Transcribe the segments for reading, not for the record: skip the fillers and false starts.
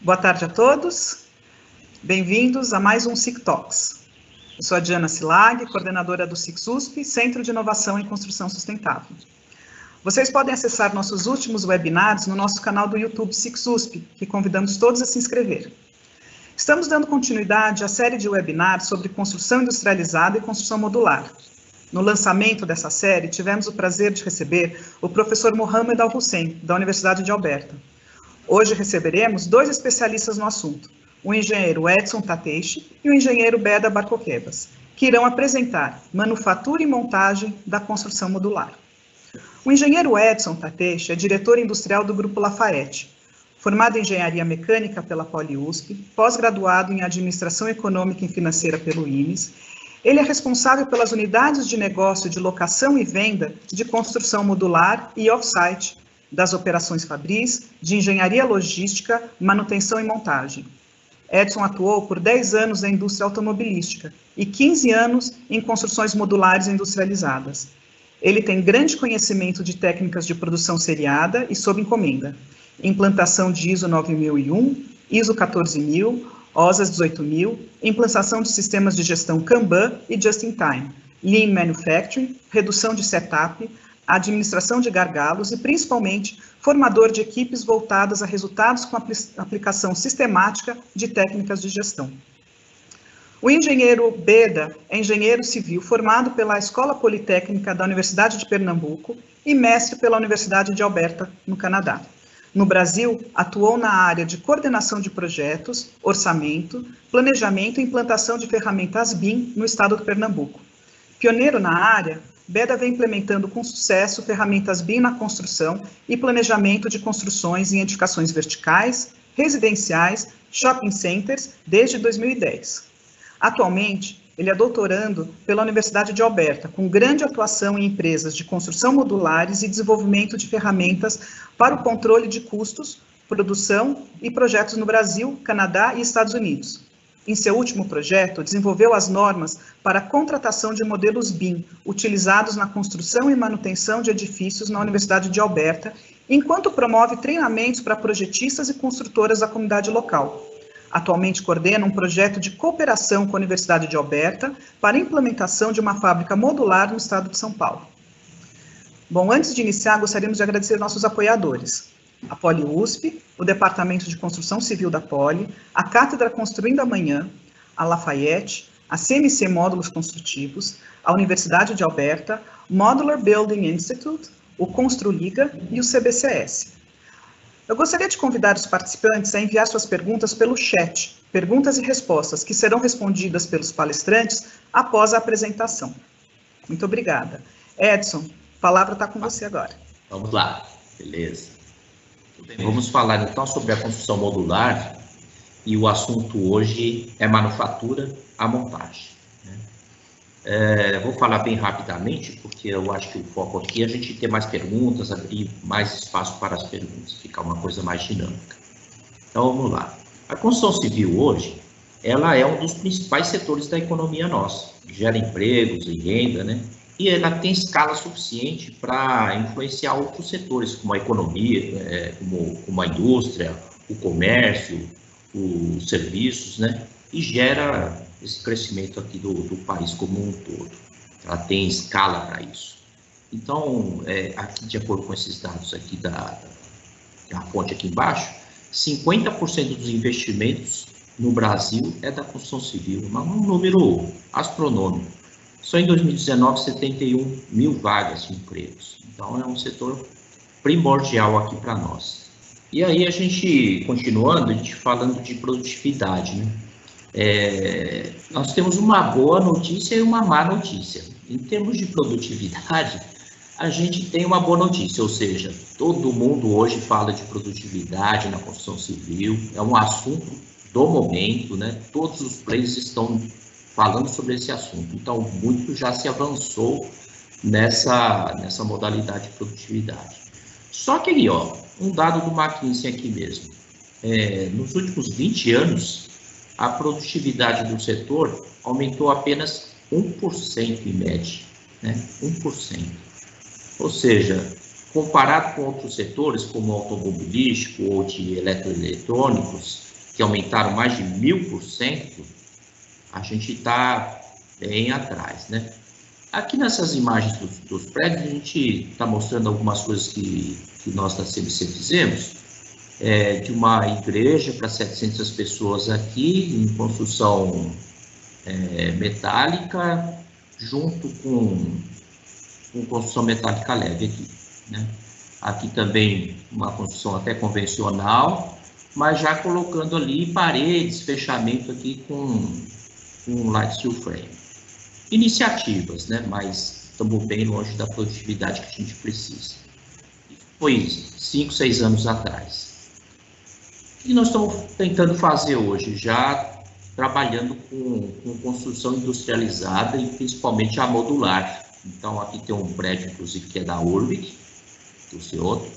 Boa tarde a todos, bem-vindos a mais um SIC Talks. Eu sou a Diana Silag, coordenadora do SIC-USP, Centro de Inovação em Construção Sustentável. Vocês podem acessar nossos últimos webinars no nosso canal do YouTube SIC-USP, que convidamos todos a se inscrever. Estamos dando continuidade à série de webinars sobre construção industrializada e construção modular. No lançamento dessa série, tivemos o prazer de receber o professor Mohamed Al-Hussein, da Universidade de Alberta. Hoje receberemos dois especialistas no assunto, o engenheiro Edson Tateishi e o engenheiro Beda Barcoquebas, que irão apresentar manufatura e montagem da construção modular. O engenheiro Edson Tateishi é diretor industrial do Grupo Lafayette, formado em engenharia mecânica pela Poli-USP, pós-graduado em administração econômica e financeira pelo INES. Ele é responsável pelas unidades de negócio de locação e venda de construção modular e off-site, das operações fabris, de engenharia logística, manutenção e montagem. Edson atuou por 10 anos na indústria automobilística e 15 anos em construções modulares industrializadas. Ele tem grande conhecimento de técnicas de produção seriada e sob encomenda, implantação de ISO 9001, ISO 14000, OSAS 18000, implantação de sistemas de gestão Kanban e Just-in-Time, Lean Manufacturing, redução de setup, administração de gargalos e, principalmente, formador de equipes voltadas a resultados com aplicação sistemática de técnicas de gestão. O engenheiro Beda é engenheiro civil formado pela Escola Politécnica da Universidade de Pernambuco e mestre pela Universidade de Alberta, no Canadá. No Brasil, atuou na área de coordenação de projetos, orçamento, planejamento e implantação de ferramentas BIM no estado do Pernambuco. Pioneiro na área, Beda vem implementando com sucesso ferramentas BIM na construção e planejamento de construções em edificações verticais, residenciais, shopping centers, desde 2010. Atualmente, ele é doutorando pela Universidade de Alberta, com grande atuação em empresas de construção modulares e desenvolvimento de ferramentas para o controle de custos, produção e projetos no Brasil, Canadá e Estados Unidos. Em seu último projeto, desenvolveu as normas para a contratação de modelos BIM, utilizados na construção e manutenção de edifícios na Universidade de Alberta, enquanto promove treinamentos para projetistas e construtoras da comunidade local. Atualmente coordena um projeto de cooperação com a Universidade de Alberta para a implementação de uma fábrica modular no estado de São Paulo. Bom, antes de iniciar, gostaríamos de agradecer nossos apoiadores. A Poli-USP, o Departamento de Construção Civil da Poli, a Cátedra Construindo Amanhã, a Lafayette, a CMC Módulos Construtivos, a Universidade de Alberta, Modular Building Institute, o Construliga e o CBCS. Eu gostaria de convidar os participantes a enviar suas perguntas pelo chat, perguntas e respostas, que serão respondidas pelos palestrantes após a apresentação. Muito obrigada. Edson, a palavra está com você agora. Vamos lá, beleza. Vamos falar então sobre a construção modular e o assunto hoje é manufatura, a montagem. Vou falar bem rapidamente, porque eu acho que o foco aqui é a gente ter mais perguntas, abrir mais espaço para as perguntas, ficar uma coisa mais dinâmica. Então vamos lá. A construção civil hoje, ela é um dos principais setores da economia nossa, gera empregos e renda, né? E ela tem escala suficiente para influenciar outros setores, como a economia, como a indústria, o comércio, os serviços, né? E gera esse crescimento aqui do país como um todo. Ela tem escala para isso. Então, aqui, de acordo com esses dados aqui da fonte aqui embaixo, 50% dos investimentos no Brasil é da construção civil, um número astronômico. Só em 2019, 71 mil vagas de empregos. Então, é um setor primordial aqui para nós. E aí, a gente, continuando, a gente falando de produtividade, né? Nós temos uma boa notícia e uma má notícia. Em termos de produtividade, a gente tem uma boa notícia, ou seja, todo mundo hoje fala de produtividade na construção civil, é um assunto do momento, né? Todos os players estão falando sobre esse assunto, então muito já se avançou nessa modalidade de produtividade. Só que ali, ó, um dado do McKinsey aqui mesmo, nos últimos 20 anos, a produtividade do setor aumentou apenas 1% em média, né? 1%. Ou seja, comparado com outros setores, como automobilístico ou de eletroeletrônicos, que aumentaram mais de 1000%, a gente está bem atrás, né? Aqui nessas imagens dos prédios, a gente está mostrando algumas coisas que nós da CBC fizemos, de uma igreja para 700 pessoas aqui, em construção metálica, junto com construção metálica leve aqui, né? Aqui também uma construção até convencional, mas já colocando ali paredes, fechamento aqui com light steel frame. Iniciativas, né? Mas estamos bem longe da produtividade que a gente precisa. Foi 5, 6 anos atrás. O que nós estamos tentando fazer hoje? Já trabalhando com construção industrializada e principalmente a modular. Então, aqui tem um prédio, inclusive, que é da Urbic, do Cioto,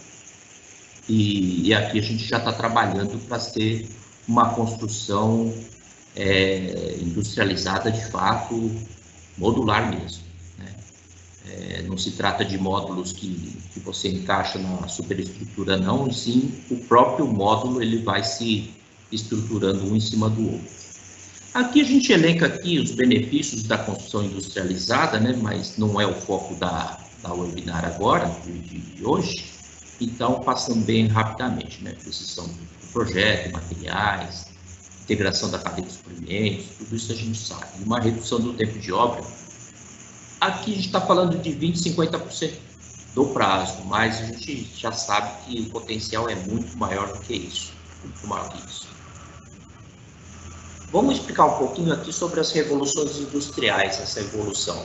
e aqui a gente já está trabalhando para ter uma construção industrializada de fato, modular mesmo, né? Não se trata de módulos que você encaixa na superestrutura, não, e sim o próprio módulo ele vai se estruturando um em cima do outro. Aqui a gente elenca aqui os benefícios da construção industrializada, né? Mas não é o foco da webinar agora, de hoje, então passando bem rapidamente, né? Precisão do projeto, materiais, integração da cadeia de suprimentos, tudo isso a gente sabe. Uma redução do tempo de obra. Aqui a gente está falando de 20%, 50% do prazo, mas a gente já sabe que o potencial é muito maior do que isso, muito maior que isso. Vamos explicar um pouquinho aqui sobre as revoluções industriais, essa evolução.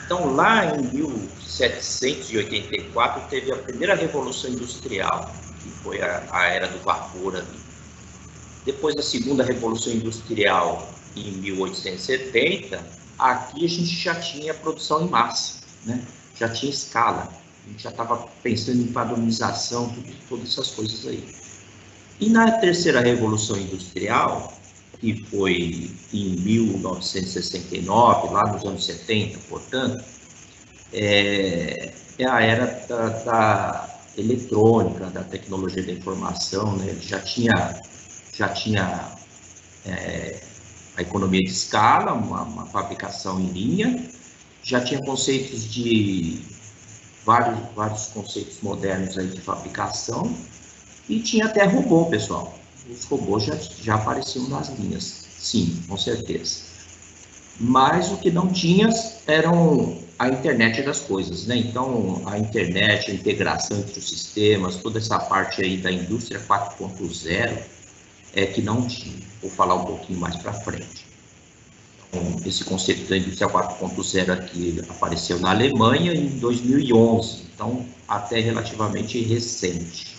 Então, lá em 1784, teve a primeira revolução industrial, que foi a era do vapor ali. Depois da segunda revolução industrial, em 1870, aqui a gente já tinha produção em massa, né? Já tinha escala, a gente já estava pensando em padronização, todas essas coisas aí. E na terceira revolução industrial, que foi em 1969, lá nos anos 70, portanto, é a era da eletrônica, da tecnologia da informação, né? Já tinha a economia de escala, uma fabricação em linha, já tinha conceitos de vários conceitos modernos aí de fabricação, e tinha até robô, pessoal. Os robôs já apareciam nas linhas, sim, com certeza. Mas o que não tinha eram a internet das coisas, né? Então, a internet, a integração entre os sistemas, toda essa parte aí da indústria 4.0 que não tinha. Vou falar um pouquinho mais para frente. Então, esse conceito da indústria 4.0 aqui apareceu na Alemanha em 2011, então até relativamente recente.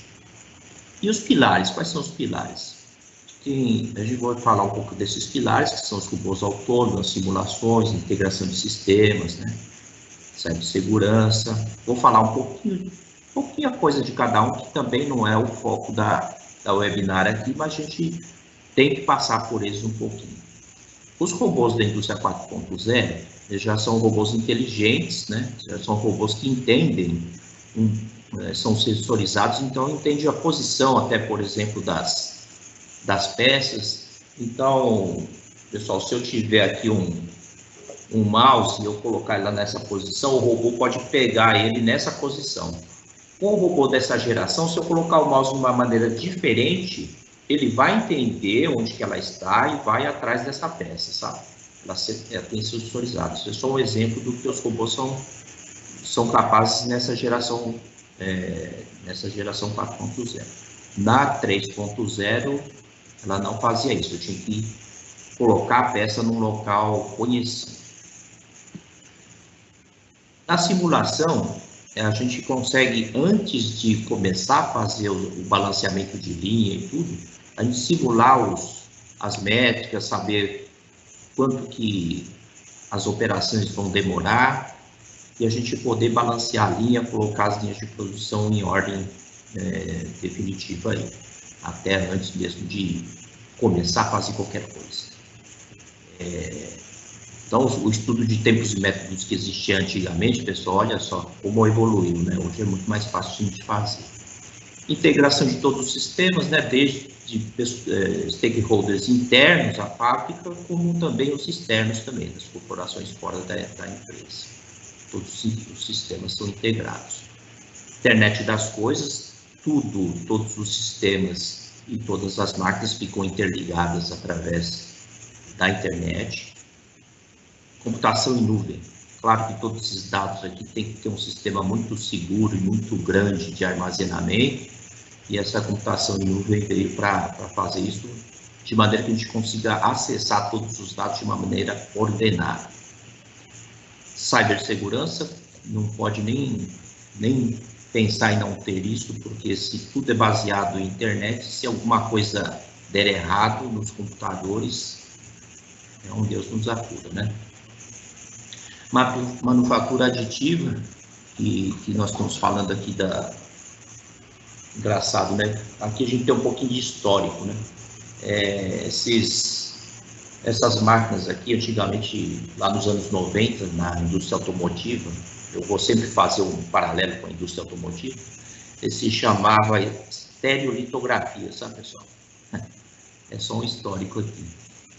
E os pilares, quais são os pilares? A gente vai falar um pouco desses pilares, que são os robôs autônomos, simulações, integração de sistemas, né? Cibersegurança. Vou falar um pouquinho a coisa de cada um, que também não é o foco da webinar aqui, mas a gente tem que passar por eles um pouquinho. Os robôs da indústria 4.0 já são robôs inteligentes, né? Já são robôs que entendem, são sensorizados, então entende a posição até, por exemplo, das peças. Então, pessoal, se eu tiver aqui um mouse e eu colocar ele lá nessa posição, o robô pode pegar ele nessa posição. Com o robô dessa geração, se eu colocar o mouse de uma maneira diferente, ele vai entender onde que ela está e vai atrás dessa peça, sabe? Ela tem sensorizados. Isso é só um exemplo do que os robôs são capazes nessa geração 4.0. Na 3.0, ela não fazia isso. Eu tinha que colocar a peça num local conhecido. Na simulação, a gente consegue, antes de começar a fazer o balanceamento de linha e tudo, a gente simular as métricas, saber quanto que as operações vão demorar, e a gente poder balancear a linha, colocar as linhas de produção em ordem definitiva aí, até antes mesmo de começar a fazer qualquer coisa. Então, o estudo de tempos e métodos que existia antigamente, pessoal, olha só como evoluiu, né? Hoje é muito mais fácil de fazer. Integração de todos os sistemas, né, desde stakeholders internos à fábrica, como também os externos também, das corporações fora da empresa. Todos os sistemas são integrados. Internet das coisas, todos os sistemas e todas as máquinas ficam interligadas através da internet. Computação em nuvem. Claro que todos esses dados aqui tem que ter um sistema muito seguro e muito grande de armazenamento, e essa computação em nuvem veio para fazer isso de maneira que a gente consiga acessar todos os dados de uma maneira ordenada. Cibersegurança, não pode nem pensar em não ter isso, porque se tudo é baseado em internet, se alguma coisa der errado nos computadores, é um Deus nos acuda, né? Manufatura aditiva, que nós estamos falando aqui da... Engraçado, né? Aqui a gente tem um pouquinho de histórico, né? Essas máquinas aqui, antigamente, lá nos anos 90, na indústria automotiva, eu vou sempre fazer um paralelo com a indústria automotiva, ele se chamava estereolitografia, sabe, pessoal? É só um histórico aqui.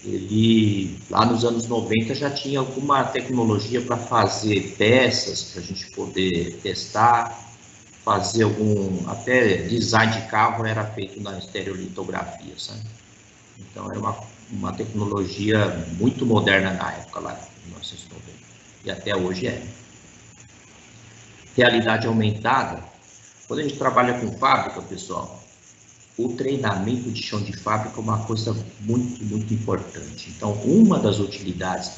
Ele, lá nos anos 90, já tinha alguma tecnologia para fazer peças, para a gente poder testar, fazer até design de carro era feito na estereolitografia, sabe? Então, era uma tecnologia muito moderna na época, lá em 1990, e até hoje é. Realidade aumentada, quando a gente trabalha com fábrica, pessoal, o treinamento de chão de fábrica é uma coisa muito, muito importante. Então, uma das utilidades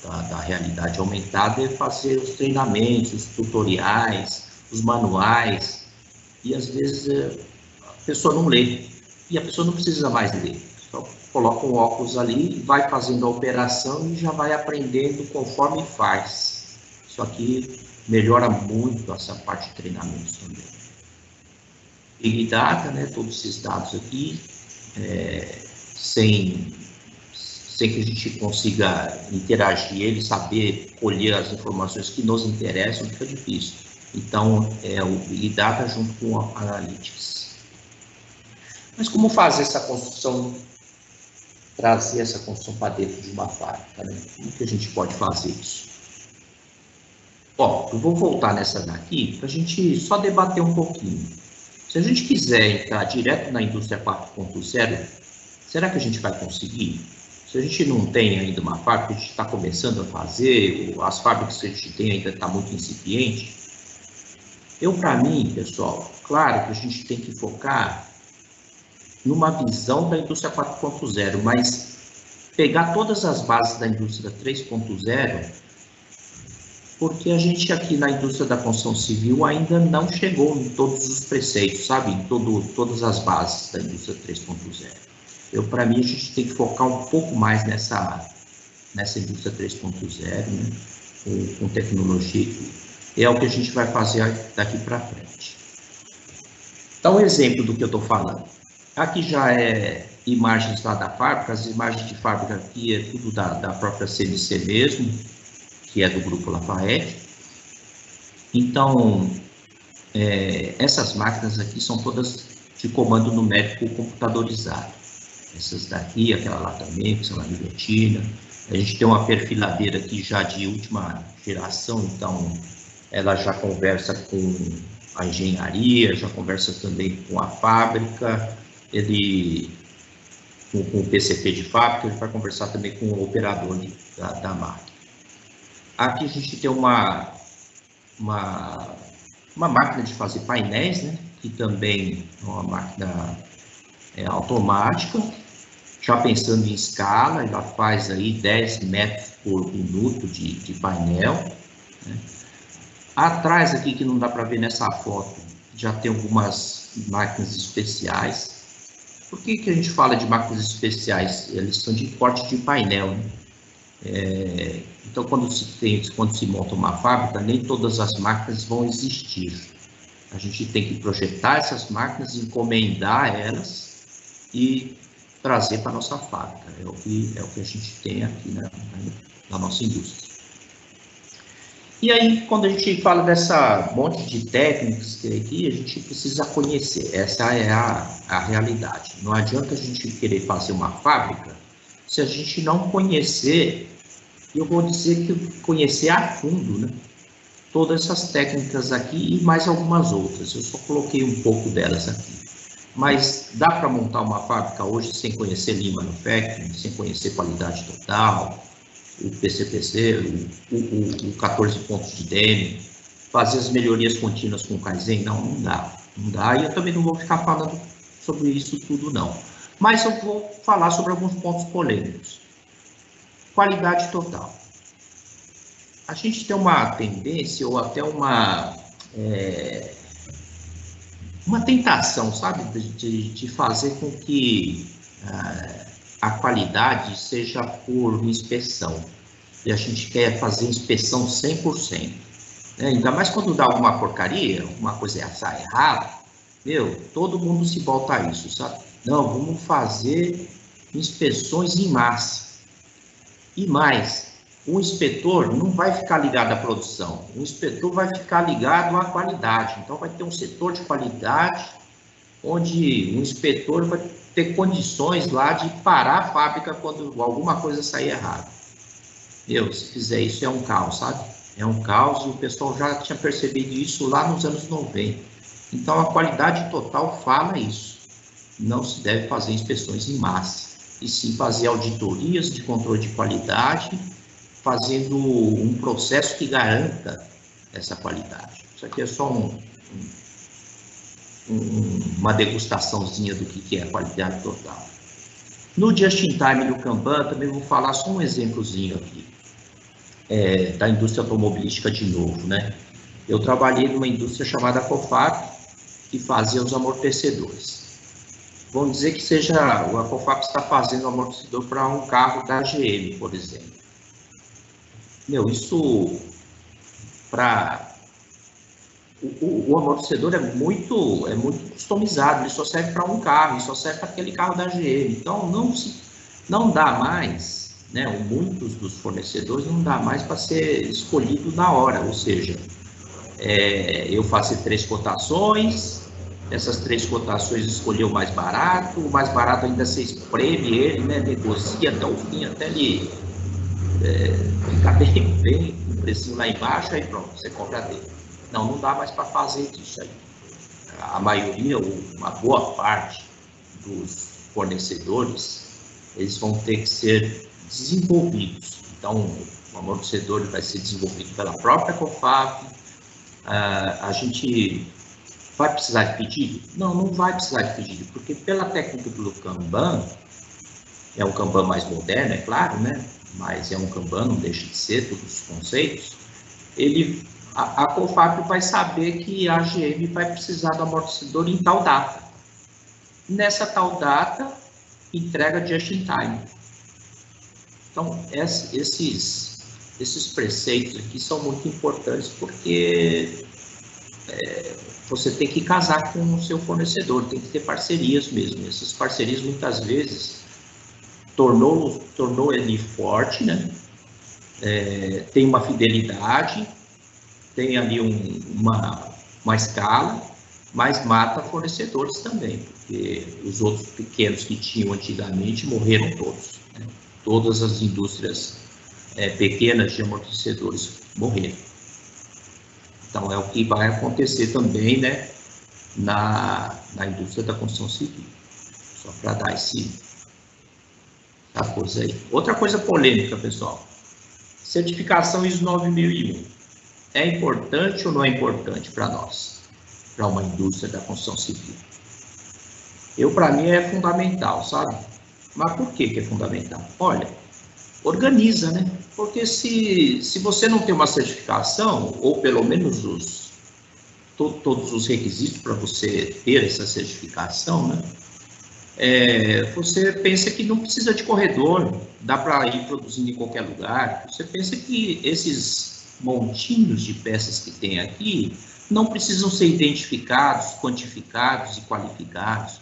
da realidade aumentada é fazer os treinamentos, os tutoriais, os manuais, e às vezes a pessoa não lê, e a pessoa não precisa mais ler, só coloca um óculos ali, vai fazendo a operação e já vai aprendendo conforme faz. Isso aqui melhora muito essa parte de treinamentos também. Big Data, né, todos esses dados aqui, sem que a gente consiga interagir ele, saber colher as informações que nos interessam, fica difícil. Então, o Big Data junto com o Analytics. Mas como fazer essa construção, trazer essa construção para dentro de uma fábrica, né? Como que a gente pode fazer isso? Ó, eu vou voltar nessa daqui para a gente só debater um pouquinho. Se a gente quiser entrar direto na indústria 4.0, será que a gente vai conseguir? Se a gente não tem ainda uma fábrica, a gente está começando a fazer, as fábricas que a gente tem ainda está muito incipiente. Para mim, pessoal, claro que a gente tem que focar numa visão da indústria 4.0, mas pegar todas as bases da indústria 3.0, porque a gente aqui na indústria da construção civil ainda não chegou em todos os preceitos, sabe? Em todas as bases da indústria 3.0. Para mim, a gente tem que focar um pouco mais nessa indústria 3.0, né? Com tecnologia. É o que a gente vai fazer daqui para frente. Então, um exemplo do que eu estou falando. Aqui já é imagens lá da fábrica, as imagens de fábrica aqui é tudo da própria CMC mesmo, que é do Grupo Lafayette. Então, essas máquinas aqui são todas de comando numérico computadorizado. Essas daqui, aquela lá também, que são a guilhotina. A gente tem uma perfiladeira aqui já de última geração, então ela já conversa com a engenharia, já conversa também com a fábrica, com o PCP de fábrica, ele vai conversar também com o operador da máquina. Aqui a gente tem uma máquina de fazer painéis, né, que também é uma máquina automática, já pensando em escala, ela faz aí 10 metros por minuto de painel, né. Atrás aqui, que não dá para ver nessa foto, já tem algumas máquinas especiais. Por que a gente fala de máquinas especiais? Eles são de corte de painel, né? Então, quando se monta uma fábrica, nem todas as máquinas vão existir. A gente tem que projetar essas máquinas, encomendar elas e trazer para a nossa fábrica. É o que a gente tem aqui na nossa indústria. E aí, quando a gente fala dessa monte de técnicas que tem aqui, a gente precisa conhecer. Essa é a realidade. Não adianta a gente querer fazer uma fábrica se a gente não conhecer, eu vou dizer que conhecer a fundo, né? Todas essas técnicas aqui e mais algumas outras. Eu só coloquei um pouco delas aqui. Mas dá para montar uma fábrica hoje sem conhecer Lean Manufacturing, sem conhecer qualidade total, o PCPC, o 14 pontos de Deming, fazer as melhorias contínuas com o Kaizen? Não, não dá. Não dá, e eu também não vou ficar falando sobre isso tudo, não. Mas eu vou falar sobre alguns pontos polêmicos. Qualidade total. A gente tem uma tendência, ou até uma tentação, sabe, de fazer com que a qualidade seja por inspeção. E a gente quer fazer inspeção 100%. Né? Ainda mais quando dá alguma porcaria, uma coisa sai errada, todo mundo se volta a isso, sabe? Não, vamos fazer inspeções em massa. E mais, o inspetor não vai ficar ligado à produção, o inspetor vai ficar ligado à qualidade. Então, vai ter um setor de qualidade, onde o inspetor vai ter condições lá de parar a fábrica quando alguma coisa sair errada. Se fizer isso é um caos, sabe? É um caos, e o pessoal já tinha percebido isso lá nos anos 90. Então, a qualidade total fala isso. Não se deve fazer inspeções em massa, e sim fazer auditorias de controle de qualidade, fazendo um processo que garanta essa qualidade. Isso aqui é só uma degustaçãozinha do que é a qualidade total. No Just in Time, no Kanban, também vou falar só um exemplozinho aqui, da indústria automobilística de novo, né? Eu trabalhei numa indústria chamada COFAP, que fazia os amortecedores. Vamos dizer que a COFAP está fazendo amortecedor para um carro da GM, por exemplo. Isso o amortecedor é muito customizado, ele só serve para um carro, só serve para aquele carro da GM. Então, não dá mais, né? Muitos dos fornecedores não dá mais para ser escolhido na hora, ou seja, eu faço 3 cotações, essas 3 cotações escolher o mais barato ainda você espreme ele, né? Negocia até o fim, até ele ficar bem, um precinho lá embaixo, aí pronto, você compra dele. Não dá mais para fazer isso aí. A maioria, ou uma boa parte dos fornecedores, eles vão ter que ser desenvolvidos. Então, o amortecedor vai ser desenvolvido pela própria COFAP. A gente vai precisar de pedido? Não vai precisar de pedido, porque pela técnica do Kanban, é um Kanban mais moderno, é claro, né? Mas é um Kanban, não deixa de ser, todos os conceitos, a COFAP vai saber que a GM vai precisar do amortecedor em tal data. Nessa tal data, entrega just in time. Então, esses preceitos aqui são muito importantes, porque você tem que casar com o seu fornecedor, tem que ter parcerias mesmo. Essas parcerias, muitas vezes, tornou ele forte, né? Tem uma fidelidade, tem ali uma escala, mas mata fornecedores também, porque os outros pequenos que tinham antigamente morreram todos, né? Todas as indústrias pequenas de amortecedores morreram. Então, é o que vai acontecer também, né, na indústria da construção civil. Só para dar essa coisa aí. Outra coisa polêmica, pessoal. Certificação ISO 9001. É importante ou não é importante para nós? Para uma indústria da construção civil? Para mim, é fundamental, sabe? Mas por que é fundamental? Olha, organiza, né? Porque se você não tem uma certificação, ou pelo menos todos os requisitos para você ter essa certificação, né? Você pensa que não precisa de corredor, dá para ir produzindo em qualquer lugar. Você pensa que esses montinhos de peças que tem aqui não precisam ser identificados, quantificados e qualificados,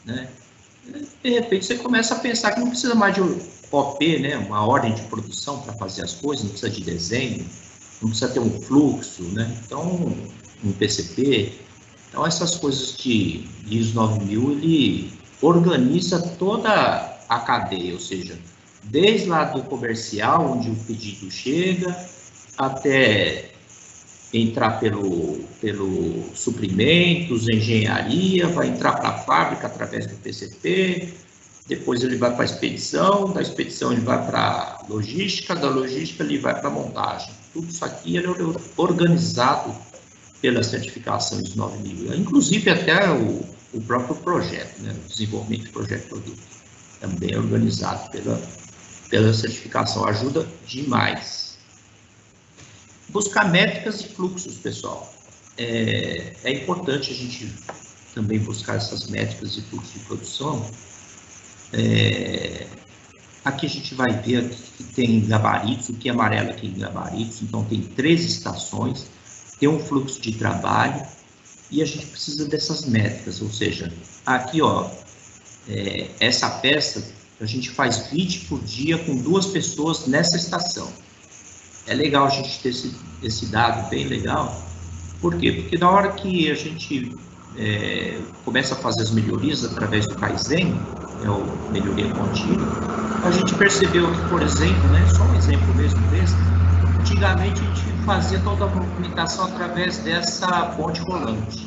né? De repente você começa a pensar que não precisa mais de OP, né? Uma ordem de produção para fazer as coisas, não precisa de desenho, não precisa ter um fluxo, né? Então, um PCP. Então, essas coisas de ISO 9000, ele organiza toda a cadeia, ou seja, desde lá do comercial, onde o pedido chega, até entrar pelo suprimentos, engenharia, vai entrar para a fábrica através do PCP, depois ele vai para a expedição, da expedição ele vai para a logística, da logística ele vai para a montagem. Tudo isso aqui ele é organizado pela certificação ISO 9000, inclusive até o próprio projeto, né? O desenvolvimento do projeto produto, também é organizado pela certificação, ajuda demais. Buscar métricas e fluxos, pessoal. É importante a gente também buscar essas métricas e fluxos de produção. Aqui a gente vai ver que tem gabaritos, o que é amarelo aqui em gabaritos, então tem 3 estações, tem um fluxo de trabalho, e a gente precisa dessas métricas, ou seja, aqui, ó, essa peça, a gente faz 20 por dia com 2 pessoas nessa estação. É legal a gente ter esse dado bem legal. Por quê? Porque na hora que a gente começa a fazer as melhorias através do Kaizen, o melhoria contínua, a gente percebeu que, por exemplo, né, só um exemplo mesmo desse, antigamente a gente fazia toda a movimentação através dessa ponte rolante.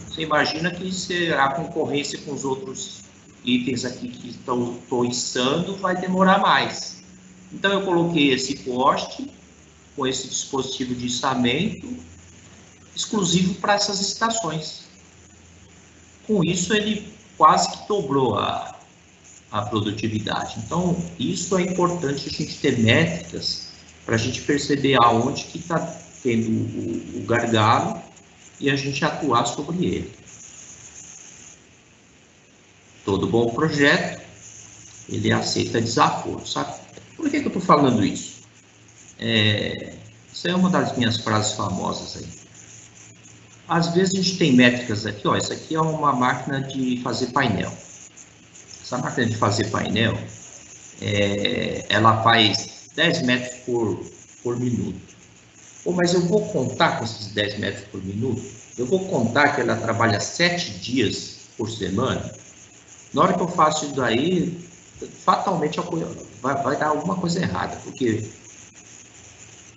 Você imagina que a concorrência com os outros itens aqui que estou içando vai demorar mais. Então eu coloquei esse poste com esse dispositivo de içamento exclusivo para essas estações. Com isso ele quase que dobrou a produtividade. Então isso é importante a gente ter métricas para a gente perceber aonde que está tendo o gargalo e a gente atuar sobre ele. Todo bom projeto, ele aceita desaforo, sabe? Por que eu estou falando isso? Isso é uma das minhas frases famosas aí. Às vezes a gente tem métricas aqui, ó, essa aqui é uma máquina de fazer painel. Essa máquina de fazer painel, ela faz 10 metros por minuto. Pô, mas eu vou contar com esses 10 metros por minuto? Eu vou contar que ela trabalha 7 dias por semana? Na hora que eu faço isso daí, fatalmente vai dar alguma coisa errada, porque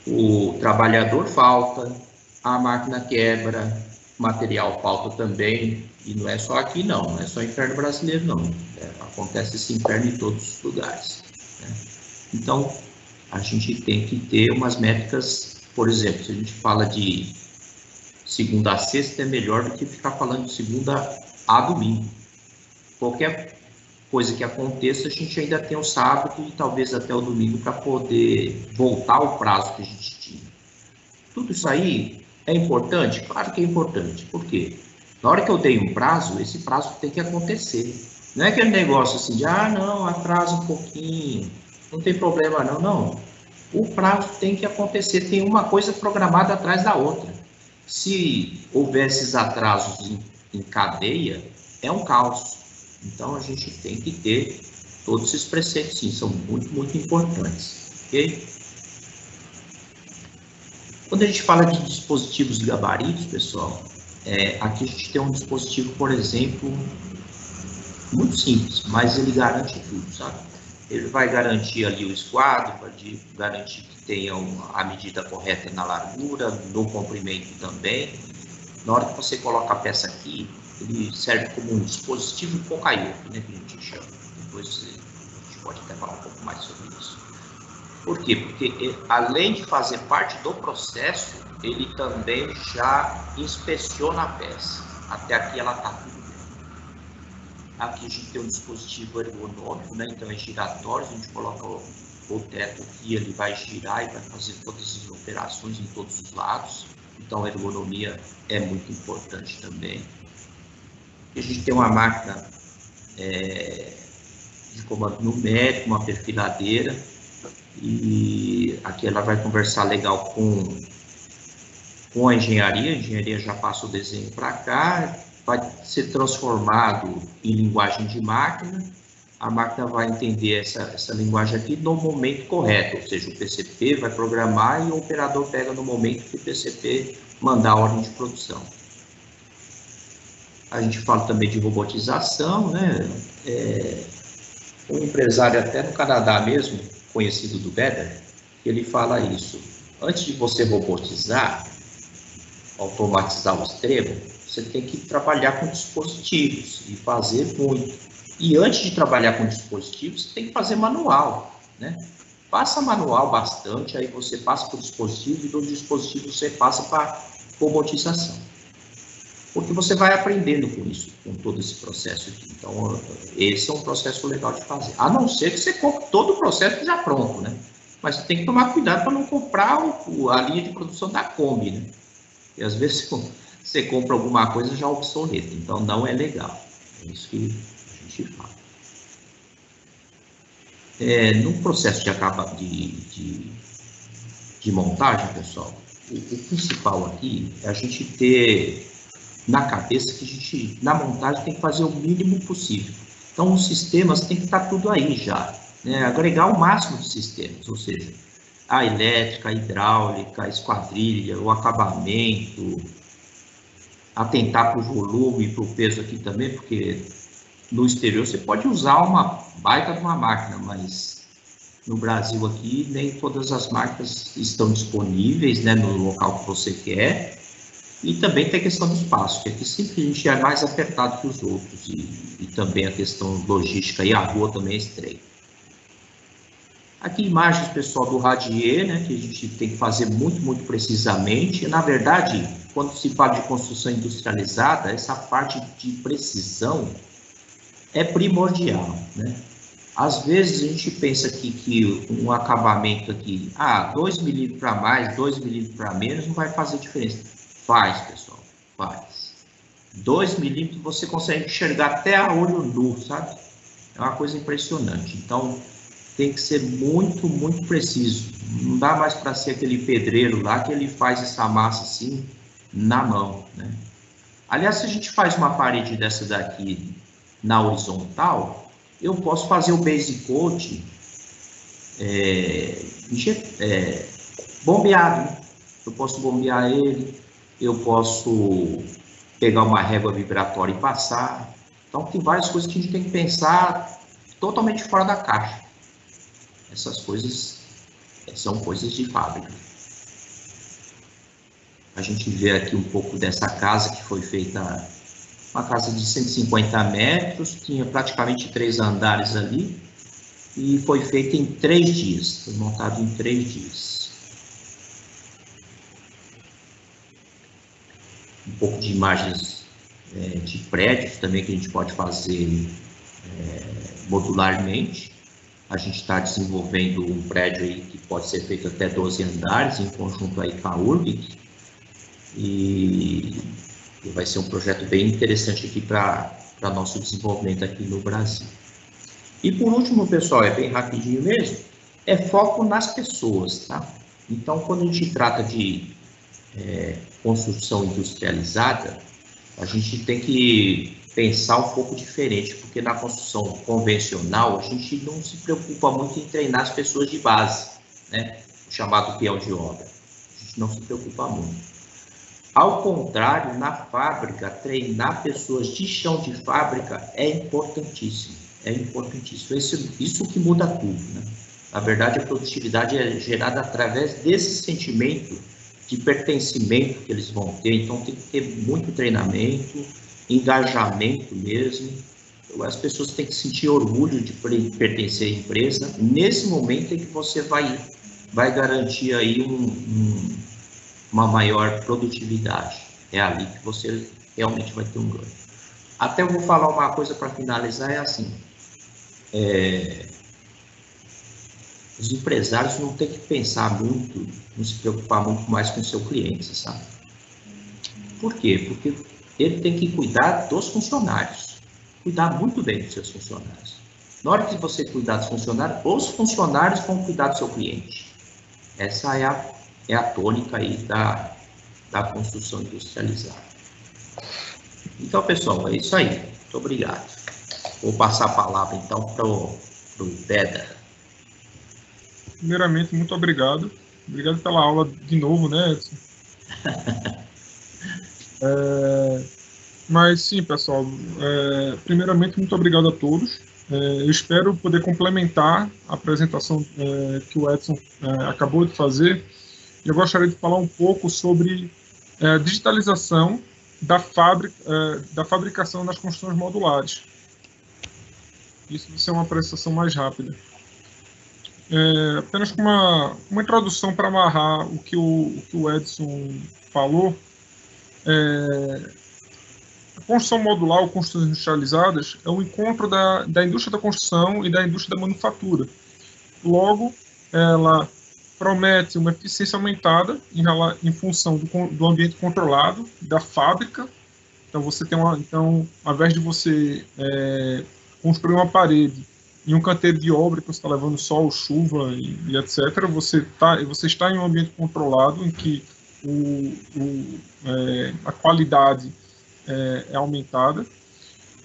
o trabalhador falta, a máquina quebra, o material falta também, e não é só aqui não é só inferno brasileiro não, acontece esse inferno em todos os lugares, né? Então, a gente tem que ter umas métricas, por exemplo, se a gente fala de segunda a sexta, é melhor do que ficar falando de segunda a domingo. Qualquer coisa que aconteça, a gente ainda tem o sábado e talvez até o domingo para poder voltar ao prazo que a gente tinha. Tudo isso aí é importante? Claro que é importante. Por quê? Na hora que eu dei um prazo, esse prazo tem que acontecer. Não é aquele negócio assim de, não, atrasa um pouquinho, não tem problema não. Não. O prazo tem que acontecer, tem uma coisa programada atrás da outra. Se houver esses atrasos em cadeia, é um caos. Então, a gente tem que ter todos esses preceitos, sim, são muito, muito importantes. Ok? Quando a gente fala de dispositivos de gabaritos, pessoal, aqui a gente tem um dispositivo, por exemplo, muito simples, mas ele garante tudo, sabe? Ele vai garantir ali o esquadro, vai garantir que tenha a medida correta na largura, no comprimento também. Na hora que você coloca a peça aqui, ele serve como um dispositivo Pocayoke, né, que a gente chama. Depois a gente pode até falar um pouco mais sobre isso. Por quê? Porque além de fazer parte do processo, ele também já inspeciona a peça. Até aqui ela está tudo bem. Aqui a gente tem um dispositivo ergonômico, né, então é giratório, a gente coloca o teto aqui, ele vai girar e vai fazer todas as operações em todos os lados. Então a ergonomia é muito importante também. A gente tem uma máquina de comando numérico, uma perfiladeira, e aqui ela vai conversar legal com a engenharia já passa o desenho para cá, vai ser transformado em linguagem de máquina, a máquina vai entender essa linguagem aqui no momento correto, ou seja, o PCP vai programar e o operador pega no momento que o PCP mandar a ordem de produção. A gente fala também de robotização, né? Um empresário até no Canadá mesmo, conhecido do Beder, ele fala isso. Antes de você robotizar, automatizar ao extremo, você tem que trabalhar com dispositivos e fazer muito. E antes de trabalhar com dispositivos, você tem que fazer manual, né? Passa manual bastante, aí você passa para o dispositivo e do dispositivo você passa para robotização. Porque você vai aprendendo com isso, com todo esse processo aqui. Então, esse é um processo legal de fazer. A não ser que você compre todo o processo já pronto, né? Mas você tem que tomar cuidado para não comprar a linha de produção da Kombi, né? E às vezes você compra alguma coisa já obsoleta, então não é legal. É isso que a gente fala. No processo de montagem, pessoal, o principal aqui é a gente ter na cabeça que a gente, na montagem, tem que fazer o mínimo possível. Então, os sistemas tem que estar tudo aí já, né? Agregar o máximo de sistemas, ou seja, a elétrica, a hidráulica, a esquadrilha, o acabamento, atentar para o volume e para o peso aqui também, porque no exterior você pode usar uma baita de uma máquina, mas no Brasil aqui nem todas as máquinas estão disponíveis, né, no local que você quer. E também tem a questão do espaço, que aqui sempre a gente é mais apertado que os outros, e também a questão logística, e a rua também é estreita. Aqui imagens, pessoal, do radier, né, que a gente tem que fazer muito precisamente. Na verdade, quando se fala de construção industrializada, essa parte de precisão é primordial, né? Às vezes a gente pensa que um acabamento aqui, 2 milímetros para mais, 2 milímetros para menos, não vai fazer diferença. Faz, pessoal, faz. 2 milímetros você consegue enxergar até a olho nu, sabe? É uma coisa impressionante. Então, tem que ser muito preciso. Não dá mais para ser aquele pedreiro lá que ele faz essa massa assim na mão, né? Aliás, se a gente faz uma parede dessa daqui na horizontal, eu posso fazer o base coat bombeado, né? Eu posso bombear ele, eu posso pegar uma régua vibratória e passar. Então, tem várias coisas que a gente tem que pensar totalmente fora da caixa. Essas coisas são coisas de fábrica. A gente vê aqui um pouco dessa casa que foi feita, uma casa de 150 metros, tinha praticamente 3 andares ali, e foi feita em 3 dias, foi montado em 3 dias. Um pouco de imagens de prédios também que a gente pode fazer modularmente. A gente está desenvolvendo um prédio aí que pode ser feito até 12 andares, em conjunto aí com a Urbic, e vai ser um projeto bem interessante aqui para nosso desenvolvimento aqui no Brasil. E por último, pessoal, é bem rapidinho mesmo, é foco nas pessoas, tá? Então, quando a gente trata de construção industrializada, a gente tem que pensar um pouco diferente, porque na construção convencional a gente não se preocupa muito em treinar as pessoas de base, né? O chamado peão de obra. A gente não se preocupa muito. Ao contrário, na fábrica, treinar pessoas de chão de fábrica é importantíssimo. É importantíssimo. Isso que muda tudo, né? Na verdade, a produtividade é gerada através desse sentimento de pertencimento que eles vão ter. Então, tem que ter muito treinamento, engajamento mesmo. As pessoas têm que sentir orgulho de pertencer à empresa. Nesse momento em que você vai garantir aí uma maior produtividade. É ali que você realmente vai ter um ganho. Até eu vou falar uma coisa para finalizar, é assim. Os empresários não têm que pensar muito, não se preocupar muito mais com o seu cliente, sabe? Por quê? Porque ele tem que cuidar dos funcionários, cuidar muito bem dos seus funcionários. Na hora que você cuidar dos funcionários, os funcionários vão cuidar do seu cliente. Essa é a tônica aí da construção industrializada. Então, pessoal, é isso aí. Muito obrigado. Vou passar a palavra, então, para o Deda. Primeiramente, muito obrigado. Obrigado pela aula de novo, né, Edson? Mas sim, pessoal, primeiramente, muito obrigado a todos. Eu espero poder complementar a apresentação que o Edson acabou de fazer. Eu gostaria de falar um pouco sobre a digitalização da fabricação das construções modulares. Isso vai ser uma apresentação mais rápida. Apenas com uma introdução para amarrar o que o Edson falou. A construção modular ou construções industrializadas é um encontro da indústria da construção e da indústria da manufatura. Logo, ela promete uma eficiência aumentada em função do ambiente controlado, da fábrica. Então, ao invés de você construir uma parede em um canteiro de obra que você está levando sol, chuva e etc., você está em um ambiente controlado em que a qualidade é aumentada,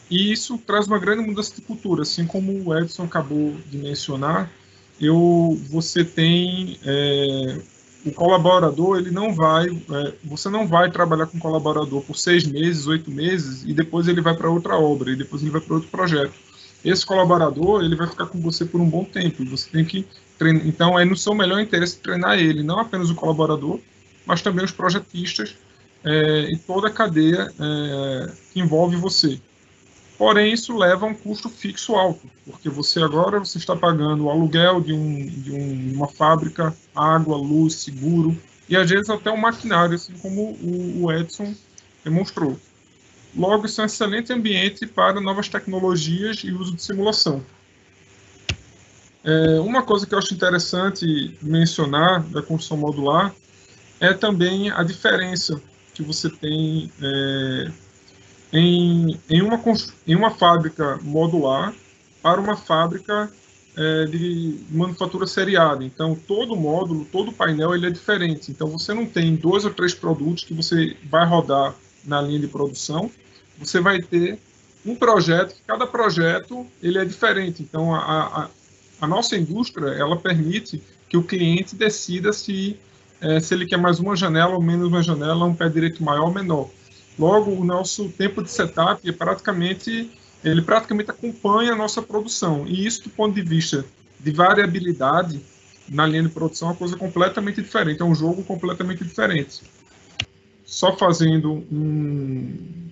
e isso traz uma grande mudança de cultura, assim como o Edson acabou de mencionar. Você tem o colaborador, você não vai trabalhar com o colaborador por 6 meses, 8 meses, e depois ele vai para outra obra, e depois ele vai para outro projeto. Esse colaborador, ele vai ficar com você por um bom tempo, e você tem que treinar. Então, é no seu melhor interesse treinar ele, não apenas o colaborador, mas também os projetistas, e toda a cadeia que envolve você. Porém, isso leva a um custo fixo alto, porque você está pagando o aluguel de uma fábrica, água, luz, seguro, e às vezes até um maquinário, assim como o Edson demonstrou. Logo, isso é um excelente ambiente para novas tecnologias e uso de simulação. Uma coisa que eu acho interessante mencionar da construção modular é também a diferença que você tem em uma fábrica modular para uma fábrica de manufatura seriada. Então, todo módulo, todo painel, ele é diferente. Então, você não tem 2 ou 3 produtos que você vai rodar na linha de produção. Você vai ter um projeto, que cada projeto ele é diferente. Então, a nossa indústria, ela permite que o cliente decida se ele quer mais uma janela ou menos uma janela, um pé direito maior ou menor. Logo, o nosso tempo de setup ele praticamente acompanha a nossa produção. E isso, do ponto de vista de variabilidade na linha de produção, é uma coisa completamente diferente. É um jogo completamente diferente. Só fazendo um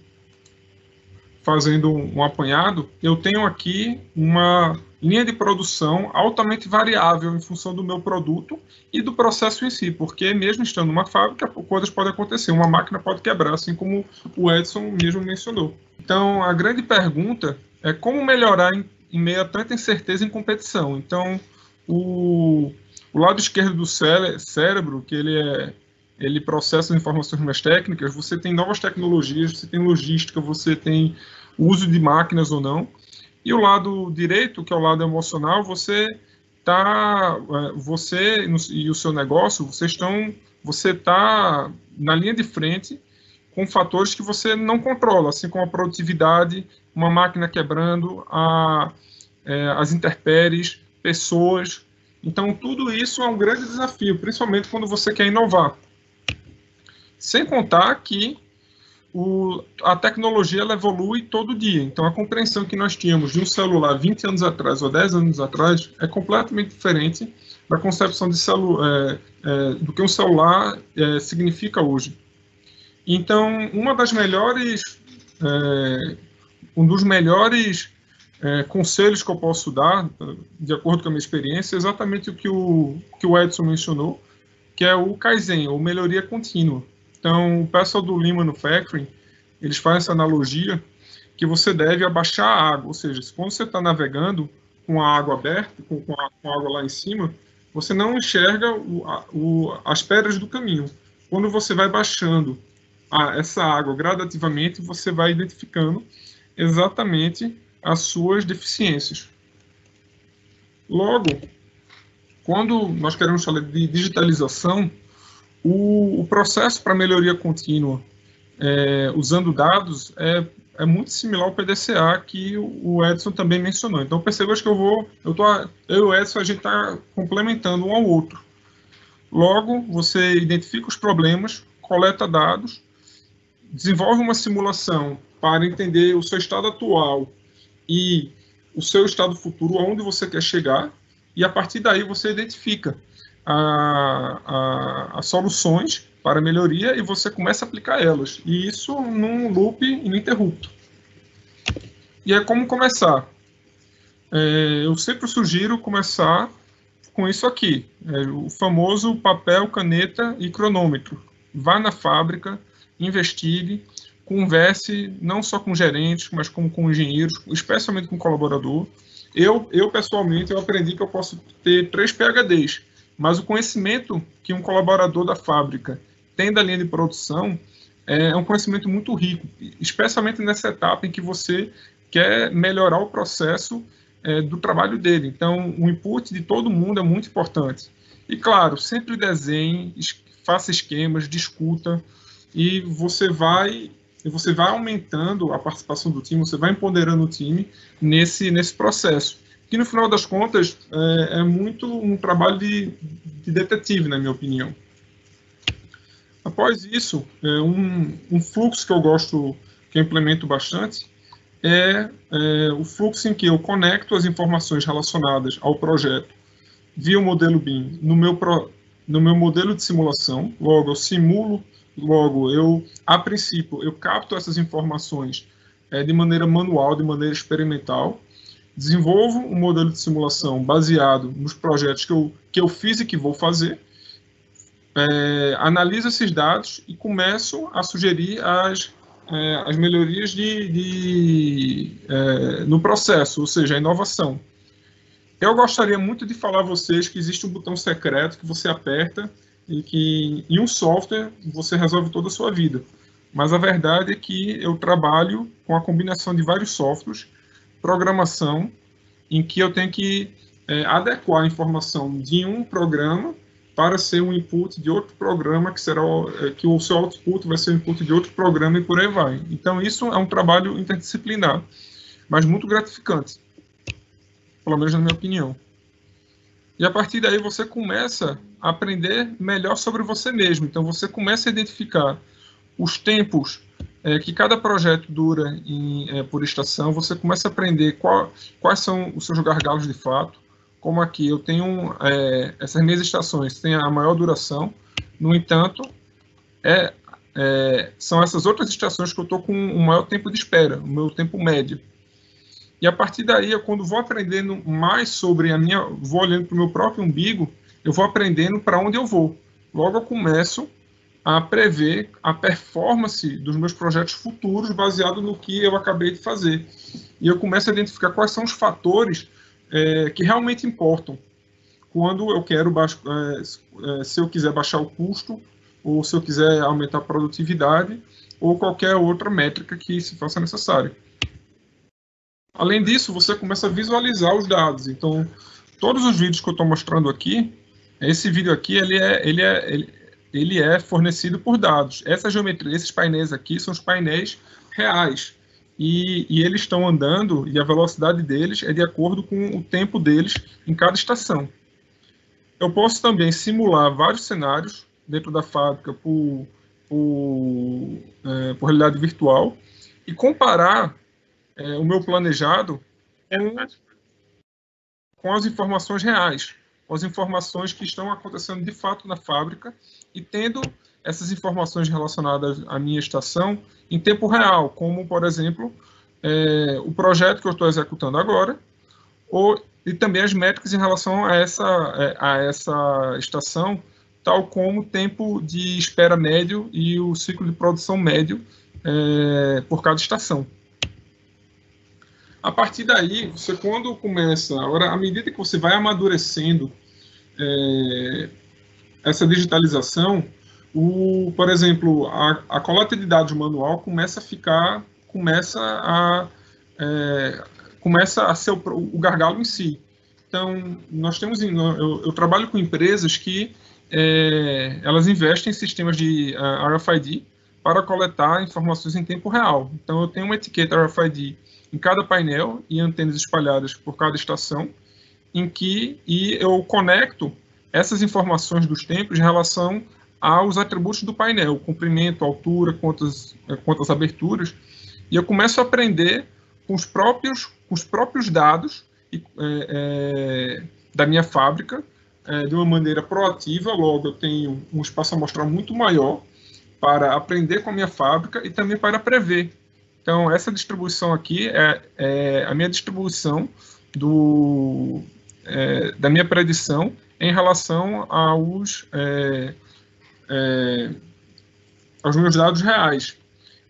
apanhado, eu tenho aqui uma linha de produção altamente variável em função do meu produto e do processo em si, porque mesmo estando numa fábrica, coisas podem acontecer, uma máquina pode quebrar, assim como o Edson mesmo mencionou. Então, a grande pergunta é como melhorar em meio a tanta incerteza em competição. Então, o lado esquerdo do cérebro, que ele processa informações mais técnicas, você tem novas tecnologias, você tem logística, você tem o uso de máquinas ou não. E o lado direito, que é o lado emocional, você e o seu negócio, você está na linha de frente com fatores que você não controla, assim como a produtividade, uma máquina quebrando, as intempéries, pessoas. Então, tudo isso é um grande desafio, principalmente quando você quer inovar. Sem contar que a tecnologia ela evolui todo dia. Então, a compreensão que nós tínhamos de um celular 20 anos atrás ou 10 anos atrás é completamente diferente da concepção do que um celular significa hoje. Então, um dos melhores conselhos que eu posso dar, de acordo com a minha experiência, é exatamente o que o Edson mencionou, que é o Kaizen, ou melhoria contínua. Então, o pessoal do Lean Manufacturing, eles fazem essa analogia que você deve abaixar a água, ou seja, quando você está navegando com a água aberta, com a água lá em cima, você não enxerga as pedras do caminho. Quando você vai baixando essa água gradativamente, você vai identificando exatamente as suas deficiências. Logo, quando nós queremos falar de digitalização, o processo para melhoria contínua usando dados é muito similar ao PDCA que o Edson também mencionou. Então, perceba que eu e o Edson, a gente está complementando um ao outro. Logo, você identifica os problemas, coleta dados, desenvolve uma simulação para entender o seu estado atual e o seu estado futuro, aonde você quer chegar, e a partir daí você identifica as soluções para melhoria e você começa a aplicar elas. E isso num loop ininterrupto. E é como começar. Eu sempre sugiro começar com isso aqui, o famoso papel, caneta e cronômetro. Vá na fábrica, investigue, converse não só com gerentes, mas como com engenheiros, especialmente com colaborador. Eu pessoalmente, eu aprendi que eu posso ter 3 PhDs, mas o conhecimento que um colaborador da fábrica tem da linha de produção é um conhecimento muito rico, especialmente nessa etapa em que você quer melhorar o processo do trabalho dele. Então, o input de todo mundo é muito importante. E, claro, sempre desenhe, faça esquemas, discuta, e você vai aumentando a participação do time, você vai empoderando o time nesse processo. Que, no final das contas, é muito um trabalho de detetive, na minha opinião. Após isso, um fluxo que eu gosto, que eu implemento bastante, é o fluxo em que eu conecto as informações relacionadas ao projeto via o modelo BIM no meu modelo de simulação. Logo, eu simulo, a princípio, eu capto essas informações de maneira manual, de maneira experimental, desenvolvo um modelo de simulação baseado nos projetos que eu fiz e que vou fazer, analiso esses dados e começo a sugerir as melhorias no processo, ou seja, a inovação. Eu gostaria muito de falar a vocês que existe um botão secreto que você aperta e que em um software você resolve toda a sua vida. Mas a verdade é que eu trabalho com a combinação de vários softwares, programação, em que eu tenho que adequar a informação de um programa para ser um input de outro programa, que o seu output vai ser o input de outro programa e por aí vai. Então, isso é um trabalho interdisciplinar, mas muito gratificante, pelo menos na minha opinião. E a partir daí você começa a aprender melhor sobre você mesmo. Então, você começa a identificar os tempos que cada projeto dura por estação, você começa a aprender quais são os seus gargalos de fato. Como aqui eu tenho essas minhas estações têm a maior duração, no entanto, são essas outras estações que eu estou com o maior tempo de espera, o meu tempo médio. E a partir daí, quando vou aprendendo mais sobre vou olhando para o meu próprio umbigo, eu vou aprendendo para onde eu vou. Logo eu começo a prever a performance dos meus projetos futuros baseado no que eu acabei de fazer. E eu começo a identificar quais são os fatores que realmente importam quando eu quero se eu quiser baixar o custo ou se eu quiser aumentar a produtividade ou qualquer outra métrica que se faça necessária. Além disso, você começa a visualizar os dados. Então, todos os vídeos que eu estou mostrando aqui, esse vídeo aqui ele é fornecido por dados. Essa geometria, esses painéis aqui são os painéis reais. E eles estão andando, e a velocidade deles é de acordo com o tempo deles em cada estação. Eu posso também simular vários cenários dentro da fábrica por realidade virtual e comparar o meu planejado com as informações reais, com as informações que estão acontecendo de fato na fábrica e tendo essas informações relacionadas à minha estação em tempo real, como, por exemplo, o projeto que eu estou executando agora, e também as métricas em relação a essa estação, tal como o tempo de espera médio e o ciclo de produção médio por cada estação. A partir daí, você quando começa, à medida que você vai amadurecendo essa digitalização, por exemplo, a coleta de dados manual começa a ser o gargalo em si. Então, eu trabalho com empresas que elas investem em sistemas de RFID para coletar informações em tempo real. Então, eu tenho uma etiqueta RFID em cada painel e antenas espalhadas por cada estação, e eu conecto essas informações dos tempos em relação aos atributos do painel, comprimento, altura, quantas aberturas, e eu começo a aprender com os próprios dados da minha fábrica, de uma maneira proativa. Logo, eu tenho um espaço amostral muito maior para aprender com a minha fábrica e também para prever. Então, essa distribuição aqui é a minha distribuição da minha predição em relação aos meus dados reais.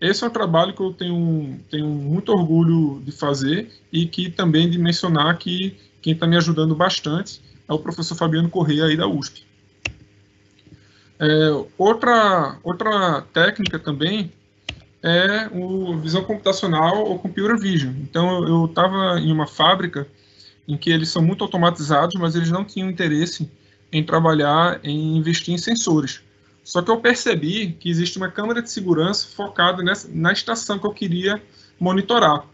Esse é um trabalho que eu tenho muito orgulho de fazer e que também de mencionar que quem está me ajudando bastante é o professor Fabiano Corrêa, aí da USP. Outra técnica também é o visão computacional ou computer vision. Então, eu estava em uma fábrica em que eles são muito automatizados, mas eles não tinham interesse em trabalhar, em investir em sensores. Só que eu percebi que existe uma câmera de segurança focada na estação que eu queria monitorar.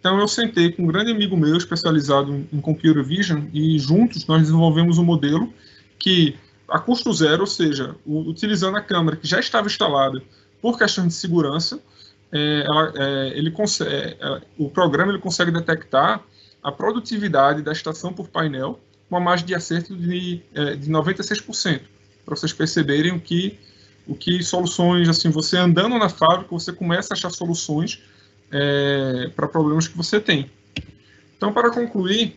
Então, eu sentei com um grande amigo meu, especializado em Computer Vision, e juntos nós desenvolvemos um modelo que, a custo zero, ou seja, utilizando a câmera que já estava instalada por questão de segurança, o programa consegue detectar a produtividade da estação por painel com uma margem de acerto de 96%, para vocês perceberem o que soluções, assim, você andando na fábrica, você começa a achar soluções para problemas que você tem. Então, para concluir,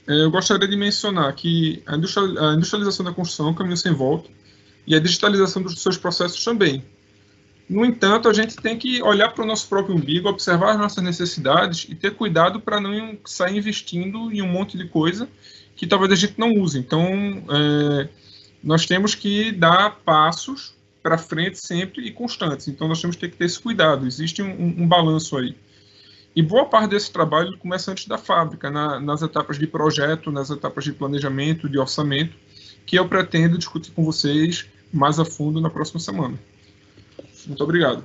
eu gostaria de mencionar que a industrialização da construção é um caminho sem volta e a digitalização dos seus processos também. No entanto, a gente tem que olhar para o nosso próprio umbigo, observar as nossas necessidades e ter cuidado para não sair investindo em um monte de coisa que talvez a gente não use. Então, nós temos que dar passos para frente sempre e constantes. Então, nós temos que ter esse cuidado. Existe um balanço aí. E boa parte desse trabalho começa antes da fábrica, nas etapas de projeto, nas etapas de planejamento, de orçamento, que eu pretendo discutir com vocês mais a fundo na próxima semana. Muito obrigado.